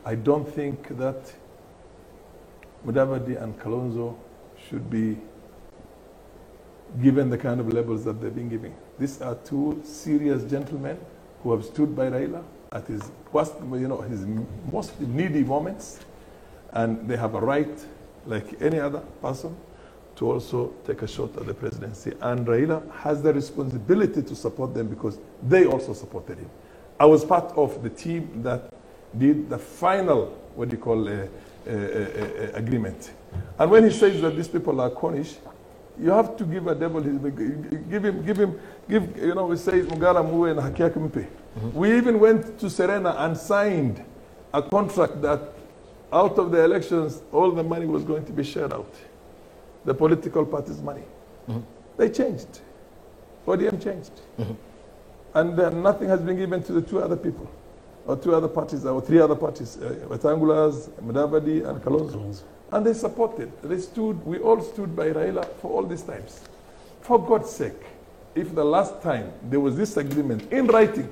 I don't think that Mudavadi and Kalonzo should be given the kind of labels that they've been giving. These are two serious gentlemen who have stood by Raila at his worst, his most needy moments, and they have a right, like any other person, to also take a shot at the presidency. And Raila has the responsibility to support them because they also supported him. I was part of the team that did the final, agreement. And when he says that these people are Cornish, you have to give a devil his, we say Mugara Muwe and Hakia Kimpe. We even went to Serena and signed a contract that out of the elections, all the money was going to be shared out. The political party's money. They changed. ODM changed. And then nothing has been given to the two other people, or two other parties, or three other parties, Wetangula's, Mudavadi, and Kalonzo. And they supported. We all stood by Raila for all these times. For God's sake, if the last time there was this agreement in writing,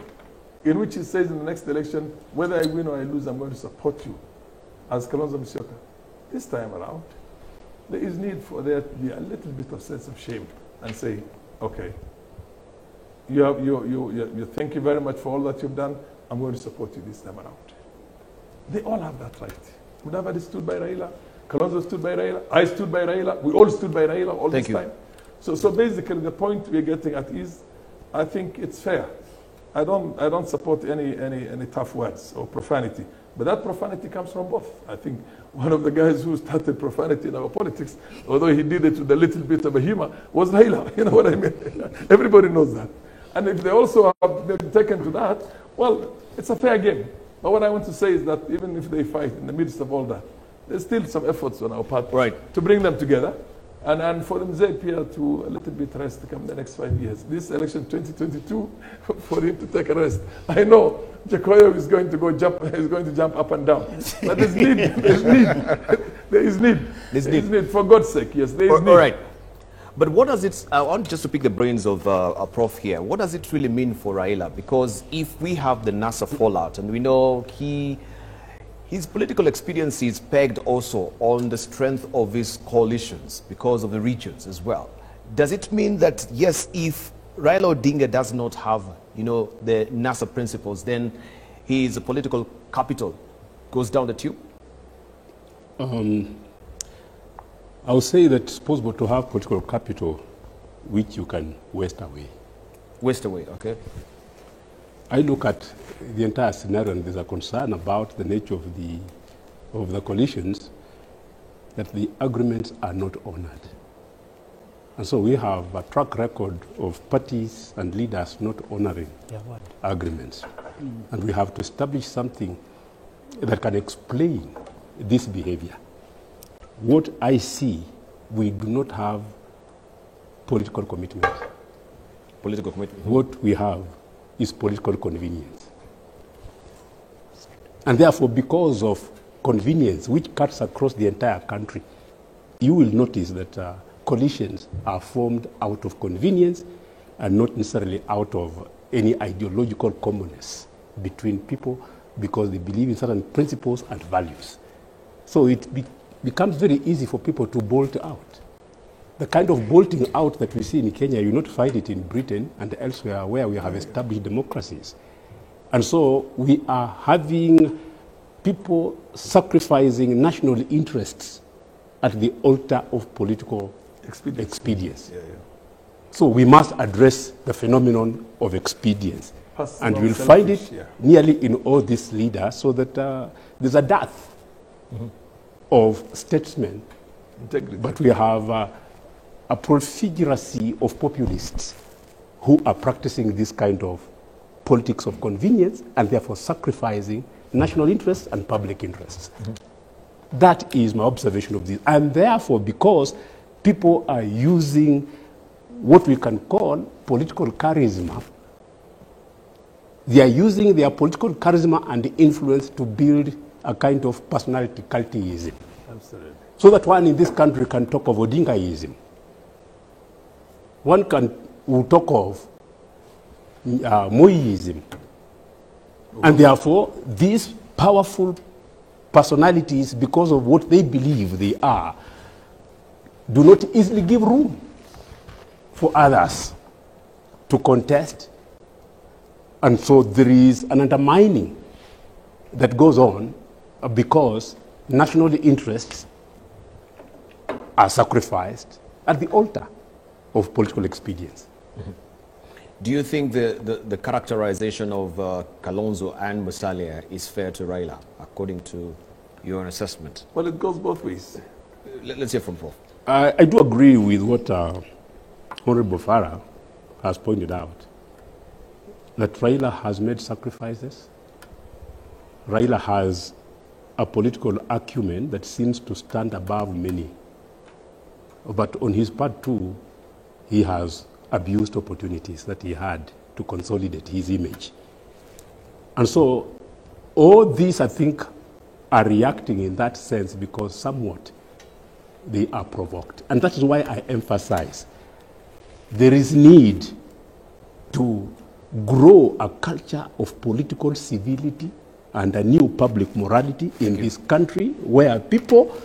in which he says in the next election, whether I win or I lose, I'm going to support you, as Kalonzo Musyoka, this time around, there is need for there to be a little bit of sense of shame and say, okay, you thank you very much for all that you've done. I'm going to support you this time around. They all have that right. Mudavadi stood by Raila. Kalonzo stood by Raila. I stood by Raila. We all stood by Raila all this time. So basically, the point we're getting at is, I think it's fair. I don't support any tough words or profanity, but that profanity comes from both. I think one of the guys who started profanity in our politics, although he did it with a little bit of a humor, was Raila. You know what I mean? Everybody knows that. And if they also have been taken to that, well, it's a fair game. But what I want to say is that even if they fight in the midst of all that, there's still some efforts on our part to bring them together and for them to a little bit rest to come the next 5 years. This election 2022, for him to take a rest. I know Jakoyo is going to jump up and down. But there's need. There is need. For God's sake, yes, there is need. All right. But what does it, I want just to pick the brains of a prof here. What does it really mean for Raila? Because if we have the NASA fallout, and we know his political experience is pegged also on the strength of his coalitions because of the regions as well. Does it mean that, yes, if Raila Odinga does not have, the NASA principles, then his political capital goes down the tube? I would say that it's possible to have political capital which you can waste away. Waste away, okay. I look at the entire scenario and there's a concern about the nature of the coalitions, that the agreements are not honored. And so we have a track record of parties and leaders not honoring agreements. And we have to establish something that can explain this behavior. What I see, we do not have political commitment. Political commitment. What we have is political convenience. And therefore, because of convenience, which cuts across the entire country, you will notice that coalitions are formed out of convenience and not necessarily out of any ideological commonness between people, because they believe in certain principles and values. So it becomes very easy for people to bolt out. The kind of bolting out that we see in Kenya, you not find it in Britain and elsewhere where we have established democracies. And so we are having people sacrificing national interests at the altar of political expedience. So we must address the phenomenon of expedience. And you'll find it nearly in all these leaders, so that there's a dearth of statesmen, but we have a profligeracy of populists who are practicing this kind of politics of convenience and therefore sacrificing national interests and public interests. That is my observation of this. And therefore, because people are using what we can call political charisma, they are using their political charisma and influence to build a kind of personality cultism. Absolutely. So that one in this country can talk of Odingaism. One will talk of Moiism. And therefore, these powerful personalities, because of what they believe they are, do not easily give room for others to contest. And so there is an undermining that goes on because national interests are sacrificed at the altar of political expedience. Mm-hmm. Do you think the characterization of Kalonzo and Musalia is fair to Raila, according to your assessment? Well, it goes both ways. Let's hear from Prof. I do agree with what Honorable Farah has pointed out, that Raila has made sacrifices. Raila has a political acumen that seems to stand above many. But on his part too, he has abused opportunities that he had to consolidate his image. And so all these, I think, are reacting in that sense because somewhat they are provoked. And that is why I emphasize there is need to grow a culture of political civility and a new public morality in this country where people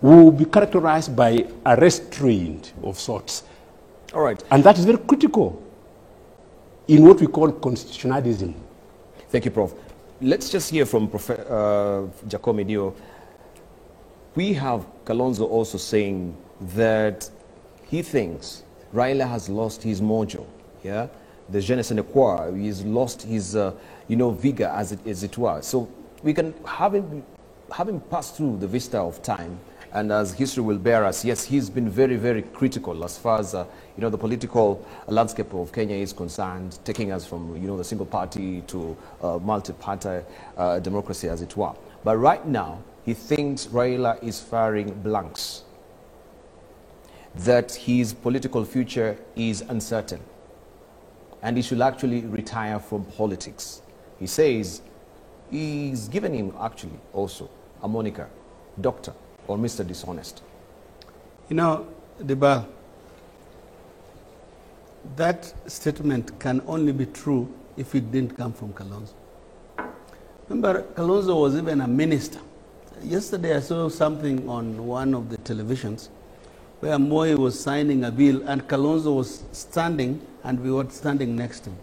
will be characterized by a restraint of sorts. All right. And that is very critical in what we call constitutionalism. Thank you, Prof. Let's just hear from Jakoyo Midiwo. We have Kalonzo also saying that he thinks Raila has lost his mojo, yeah? The je ne sais quoi, he's lost his, vigor, as it were. So we can have him pass through the vista of time, and as history will bear us, yes, he's been very, very critical as far as, the political landscape of Kenya is concerned, taking us from, the single party to multi-party democracy, as it were. But right now, he thinks Raila is firing blanks, that his political future is uncertain, and he should actually retire from politics. He says he's given him actually also a moniker, Doctor or Mr. Dishonest. Debarl, that statement can only be true if it didn't come from Kalonzo. Remember, Kalonzo was even a minister. Yesterday I saw something on one of the televisions where Moi was signing a bill and Kalonzo was standing and we were standing next to him.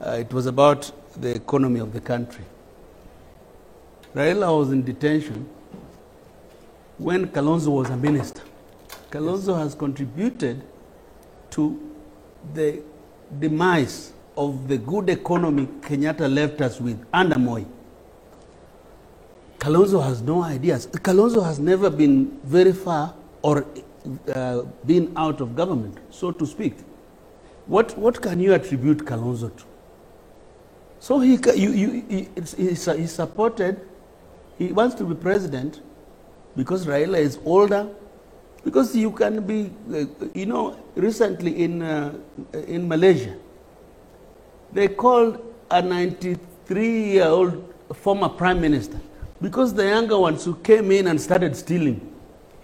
It was about the economy of the country. Raila was in detention when Kalonzo was a minister. Kalonzo has contributed to the demise of the good economy Kenyatta left us with under Moi. Kalonzo has no ideas. Kalonzo has never been very far or been out of government, so to speak. What can you attribute Kalonzo to? So he supported, he wants to be president because Raila is older, because you can be, recently in Malaysia, they called a 93-year-old former prime minister because the younger ones who came in and started stealing.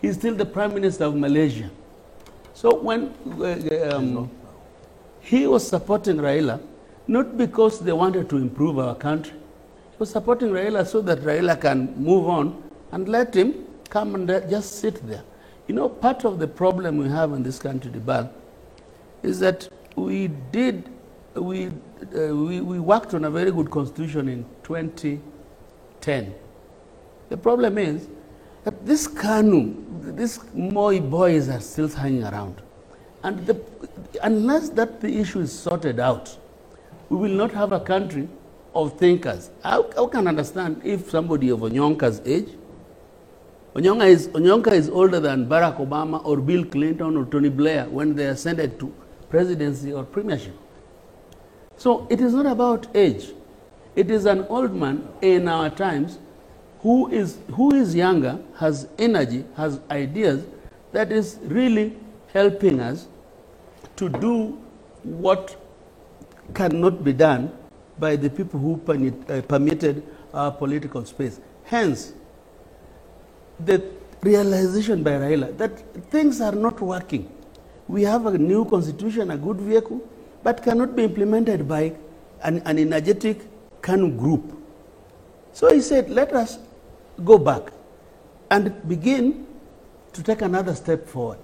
He's still the prime minister of Malaysia. So when he was supporting Raila, not because they wanted to improve our country, he was supporting Raila so that Raila can move on and let him come and just sit there. Part of the problem we have in this country, Debarl, is that we worked on a very good constitution in 2010. The problem is that this these Moi boys are still hanging around. And unless the issue is sorted out, we will not have a country of thinkers. I can understand if somebody of Onyonka's age, Onyonka is older than Barack Obama or Bill Clinton or Tony Blair when they ascended to presidency or premiership. So it is not about age. It is an old man in our times who is younger, has energy, has ideas, that is really helping us to do what cannot be done by the people who permitted our political space. Hence, the realization by Raila that things are not working. We have a new constitution, a good vehicle, but cannot be implemented by an energetic KANU group. So he said, let us go back and begin to take another step forward.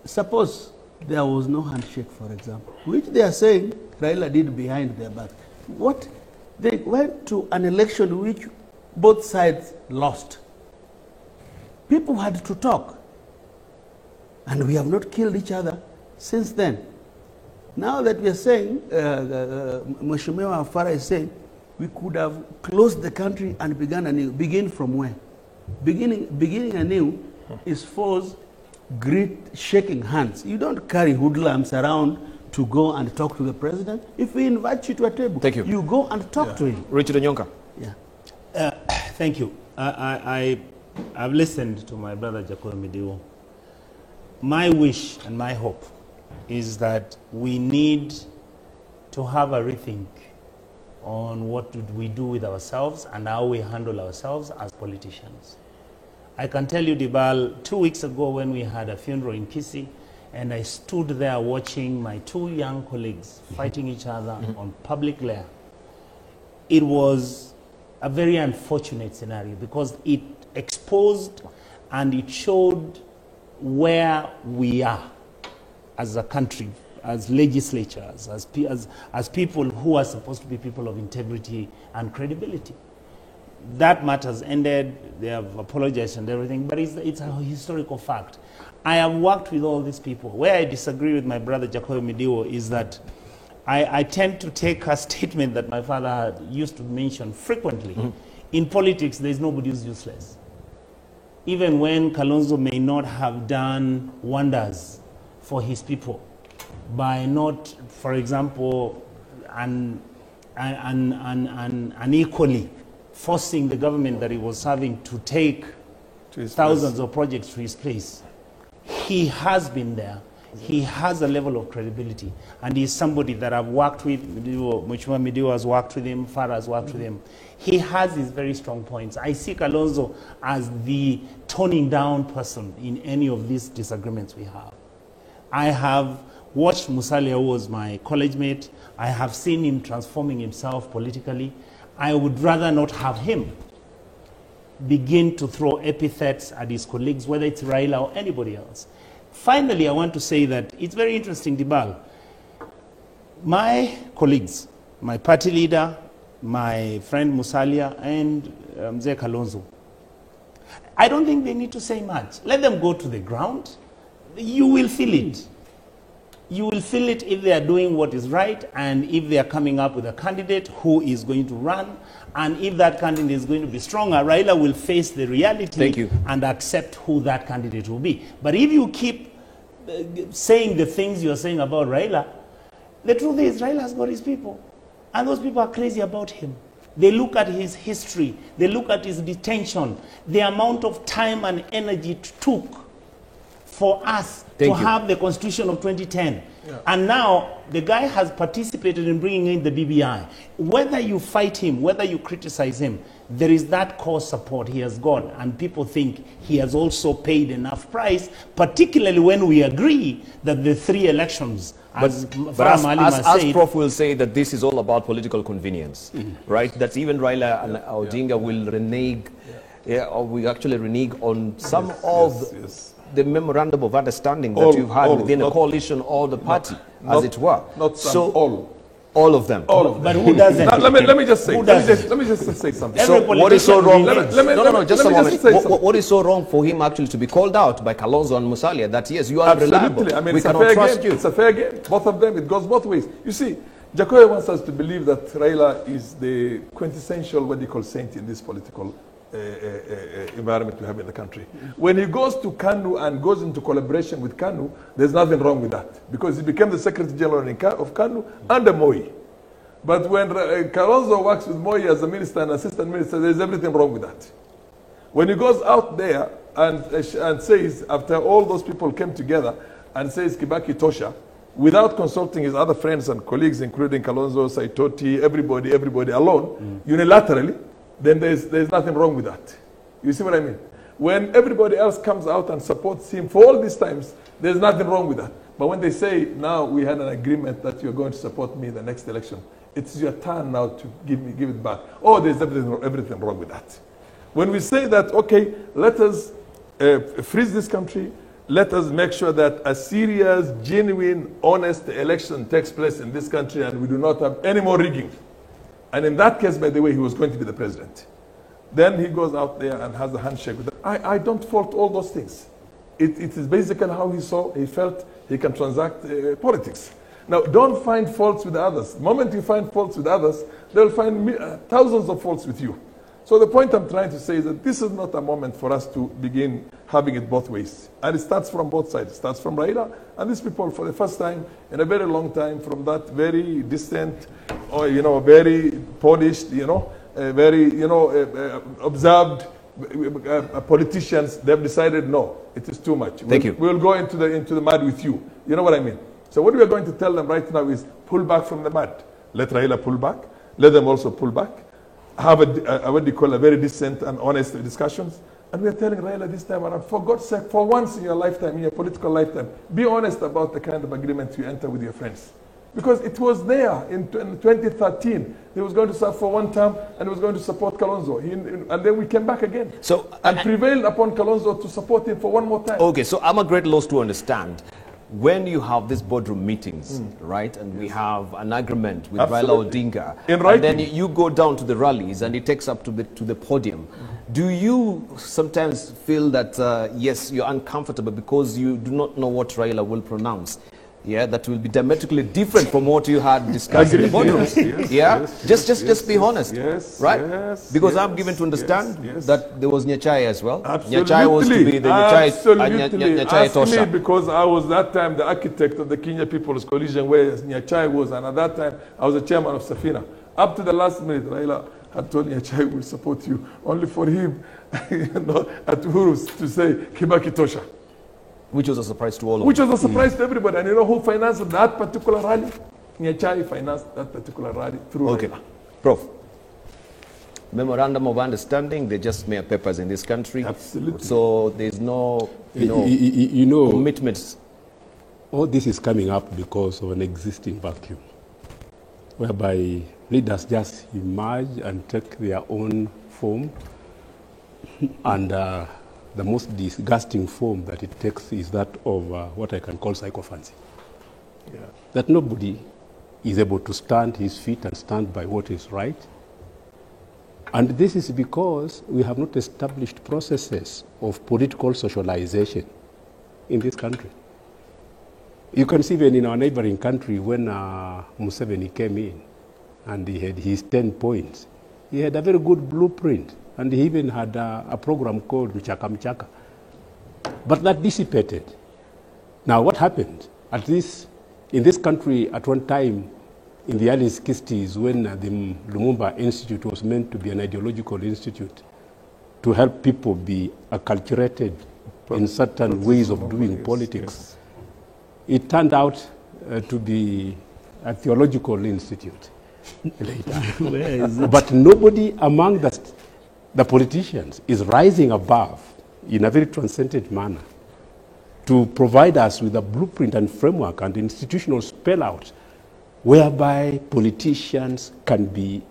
Suppose there was no handshake, for example, which they are saying Raila did behind their back. What? They went to an election which both sides lost. People had to talk. And we have not killed each other since then. Now that we are saying, Momoima Farah is saying, we could have closed the country and begun anew. Begin from where? Beginning anew is forced great shaking hands. You don't carry hoodlums around to go and talk to the president. If we invite you to a table, thank you. You go and talk to him. Richard Onyonka. Yeah. Thank you. I've listened to my brother Jakoyo Midiwo. My wish and my hope is that we need to have a rethink on what we do with ourselves and how we handle ourselves as politicians. I can tell you, Debarl, 2 weeks ago when we had a funeral in Kisii, and I stood there watching my two young colleagues fighting each other on public lair, it was a very unfortunate scenario because it exposed and it showed where we are as a country, as legislatures, as people who are supposed to be people of integrity and credibility. That matter's ended, they have apologized and everything, but it's a historical fact. I have worked with all these people. Where I disagree with my brother Jakoyo Midiwo is that I tend to take a statement that my father had used to mention frequently. In politics, there's nobody who's useless. Even when Kalonzo may not have done wonders for his people by not, for example, unequally forcing the government that he was serving to take thousands of projects to his place. He has been there. He has a level of credibility. And he's somebody that I've worked with. Momoima Midiwo has worked with him. Farah has worked with him. He has his very strong points. I see Kalonzo as the toning down person in any of these disagreements we have. I have watched Musalia, who was my college mate. I have seen him transforming himself politically. I would rather not have him begin to throw epithets at his colleagues, whether it's Raila or anybody else. Finally, I want to say that it's very interesting, Debarl. My colleagues, my party leader, my friend Musalia, and Mzee Kalonzo, I don't think they need to say much. Let them go to the ground. You will feel it. You will feel it if they are doing what is right and if they are coming up with a candidate who is going to run, and if that candidate is going to be stronger, Raila will face the reality and accept who that candidate will be. But if you keep saying the things you're saying about Raila, the truth is Raila has got his people. And those people are crazy about him. They look at his history. They look at his detention. The amount of time and energy it took for us to have the Constitution of 2010. And now the guy has participated in bringing in the BBI. Whether you fight him, whether you criticize him, there is that core support he has got. And people think he has also paid enough price, particularly when we agree that the 3 elections, as Prof will say, that this is all about political convenience, right? That even Raila and Odinga will renege, or we actually renege on some of the memorandum of understanding that you've had within the coalition or the party, as it were. Not some, all of them. All of them. But who doesn't? Let me just say. Let me just say something. So what is so wrong? Just a moment. What is so wrong for him actually to be called out by Kalonzo and Musalia that yes, you are reliable. I mean, we cannot trust you. It's a fair game. Both of them. It goes both ways. You see, Jakoyo wants us to believe that Raila is the quintessential, what do you call, saint in this political environment we have in the country. When he goes to Kanu and goes into collaboration with Kanu, there's nothing wrong with that, because he became the Secretary General of Kanu under Moi. But when Kalonzo works with Moi as a minister and assistant minister, there's everything wrong with that. When he goes out there and says, after all those people came together and says Kibaki Tosha, without consulting his other friends and colleagues, including Kalonzo, Saitoti, everybody alone, unilaterally, then there's nothing wrong with that. You see what I mean? When everybody else comes out and supports him for all these times, there's nothing wrong with that. But when they say, now we had an agreement that you're going to support me in the next election, It's your turn now to give it back. Oh, there's everything wrong with that. When we say that, okay, let us freeze this country, let us make sure that a serious, genuine, honest election takes place in this country and we do not have any more rigging. And in that case, by the way, he was going to be the president. Then he goes out there and has a handshake with them. I don't fault all those things. It is basically how he felt he can transact politics. Now, don't find faults with others. The moment you find faults with others, they'll find thousands of faults with you. So the point I'm trying to say is that this is not a moment for us to begin having it both ways. And it starts from both sides. It starts from Raila and these people for the first time in a very long time from that very distant or, very polished, very, observed politicians. They've decided, no, it is too much. Thank you. We'll go into the mud with you. You know what I mean? So what we are going to tell them right now is pull back from the mud. Let Raila pull back. Let them also pull back. Have what they call a very decent and honest discussions. And we are telling Raila this time around, for God's sake, for once in your lifetime, in your political lifetime, be honest about the kind of agreement you enter with your friends. Because it was there in 2013. He was going to serve for one term and he was going to support Kalonzo. And then we came back again. And prevailed upon Kalonzo to support him for one more time. Okay, so I'm a great loss to understand. When you have these boardroom meetings, right, and we have an agreement with Raila Odinga, and then you go down to the rallies and it takes up to the podium, do you sometimes feel that, yes, you're uncomfortable because you do not know what Raila will pronounce? Yeah, that will be diametrically different from what you had discussed in the boardrooms. Just be honest, right? Because I'm given to understand that there was Nyachai as well. Nyachai was to be the Nyachai Tosha. Me, because I was that time the architect of the Kenya People's Coalition, where Nyachai was, and at that time I was the chairman of Safina. Up to the last minute, Raila had told Nyachai will support you, only for him, at Uhuru to say Kibaki Tosha. Which was a surprise to all of us. Which was a surprise to everybody. And you know who financed that particular rally? Nyachai financed that particular rally through Raila. Prof, memorandum of understanding, they just mere papers in this country. Absolutely. So there's no, commitments. All this is coming up because of an existing vacuum, whereby leaders just emerge and take their own form and the most disgusting form that it takes is that of what I can call psychophancy. That nobody is able to stand his feet and stand by what is right. And this is because we have not established processes of political socialization in this country. You can see even in our neighboring country when Museveni came in and he had his 10 points, he had a very good blueprint. And he even had a program called Mchaka Mchaka. But that dissipated. Now what happened? In this country at one time, in the early 60s, when the Lumumba Institute was meant to be an ideological institute to help people be acculturated in certain ways of doing politics, it turned out to be a theological institute later. But nobody among the politicians is rising above in a very transcendent manner to provide us with a blueprint and framework and institutional spell-out whereby politicians can be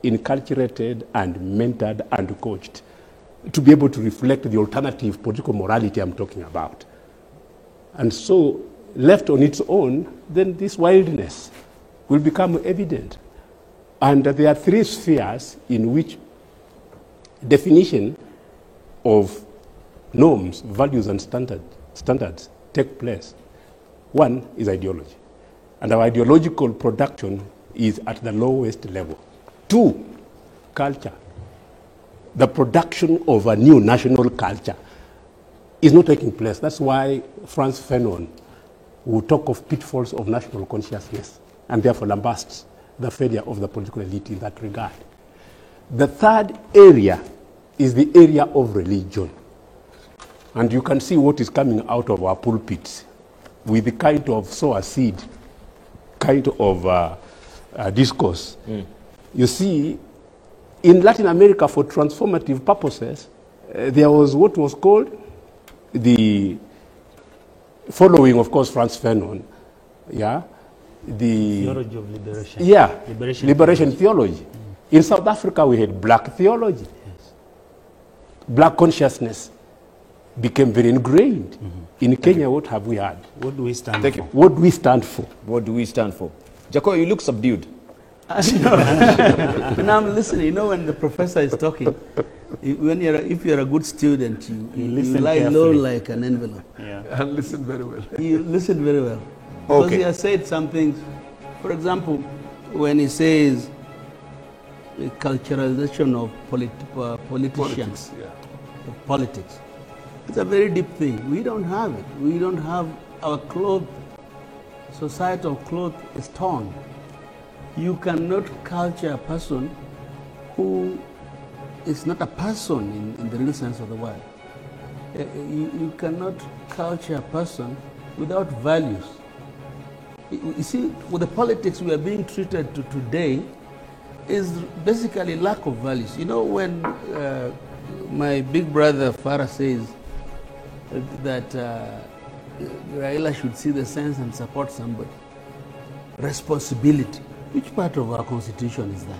inculturated and mentored and coached to be able to reflect the alternative political morality I'm talking about. And so, left on its own, then this wildness will become evident. And there are three spheres in which definition of norms, values, and standards take place. One is ideology. And our ideological production is at the lowest level. Two, culture. The production of a new national culture is not taking place. That's why Frantz Fanon will talk of pitfalls of national consciousness and therefore lambasts the failure of the political elite in that regard. The third area is the area of religion. And you can see what is coming out of our pulpits with the kind of sower seed, kind of discourse. You see, in Latin America, for transformative purposes, there was what was called the following, of course, Frantz Fanon, the Theology of liberation. yeah, Liberation theology. In South Africa, we had black theology. Yes. Black consciousness became very ingrained. In Kenya, what have we had? What do we stand Thank for? you. What do we stand for? What do we stand for? Jakoyo, you look subdued. When I'm listening, you know, when the professor is talking, if you're a good student, you listen lie low carefully. like an envelope. Yeah. And listen very well. You listen very well. Because Okay. he has said some things. For example, when he says the culturalization of politicians, Politics, yeah. of politics, it's a very deep thing. We don't have it. We don't have our cloth, societal cloth is torn. You cannot culture a person who is not a person in the real sense of the word. You cannot culture a person without values. You see, with the politics we are being treated to today is basically lack of values. You know, when my big brother Farah says that Raila should see the sense and support somebody, responsibility. Which part of our constitution is that?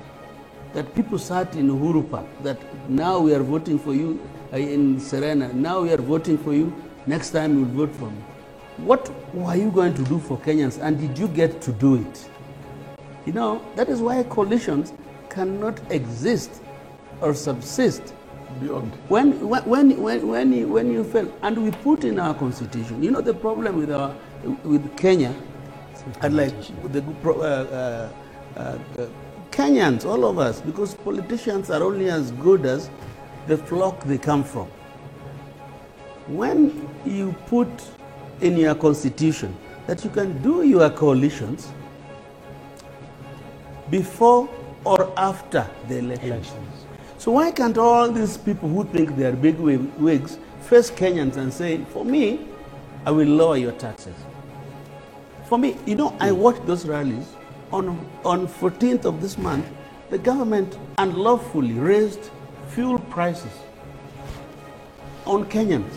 That people sat in Uhuru Park, that now we are voting for you in Serena, now we are voting for you, next time we'll vote for you. What were you going to do for Kenyans, and did you get to do it? You know, that is why coalitions cannot exist or subsist Beyond. when you fail. And we put in our constitution, you know, the problem with Kenya, and like the Kenyans, all of us, because politicians are only as good as the flock they come from. When you put in your constitution that you can do your coalitions before or after the elections. So why can't all these people who think they are big wigs face Kenyans and say, for me, I will lower your taxes? For me, you know, I watched those rallies. On 14th of this month, the government unlawfully raised fuel prices on Kenyans.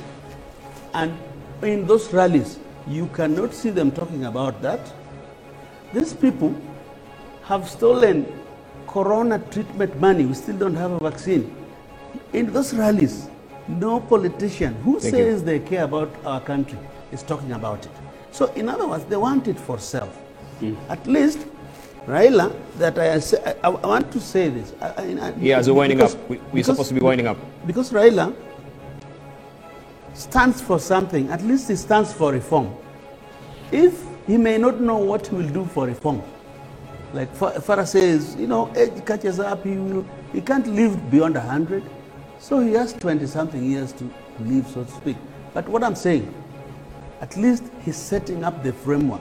And in those rallies, you cannot see them talking about that. These people have stolen corona treatment money. We still don't have a vaccine. In those rallies, no politician who says they care about our country is talking about it. So in other words, they want it for self. At least Raila, that I want to say this. Yeah, so winding up. We're supposed to be winding up. Because Raila stands for something, at least he stands for reform. If he may not know what he will do for reform, like Farah says, you know, age catches up, he can't live beyond 100, so he has 20-something years to live, so to speak. But what I'm saying, at least he's setting up the framework.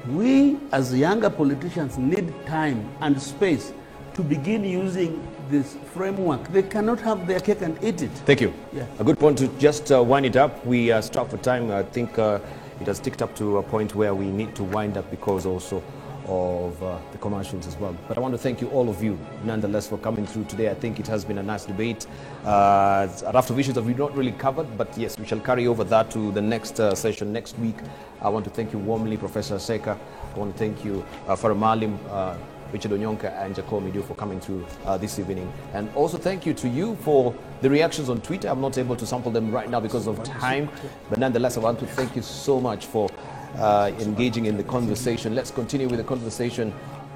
We, as younger politicians, need time and space to begin using this framework. They cannot have their cake and eat it. Thank you. Yeah. A good point to just wind it up. We are strapped for time. I think it has ticked up to a point where we need to wind up because also of the commercials as well. But I want to thank you, all of you, nonetheless, for coming through today. I think it has been a nice debate. After issues that we've not really covered, but yes, we shall carry over that to the next session next week. I want to thank you warmly, Professor Aseka. I want to thank you, Farah, Maalim, Richard Onyonka, and Jakoyo Midiwo for coming through this evening. And also thank you to you for the reactions on Twitter. I'm not able to sample them right now because of time, but nonetheless, I want to thank you so much for engaging in the conversation. Let's continue with the conversation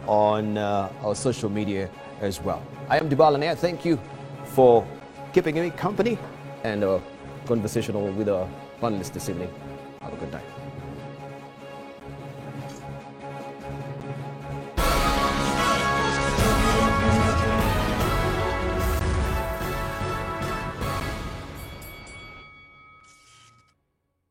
on our social media as well. I am Debarl Inea. Thank you for keeping me company and conversational with our panelists this evening. Have a good night.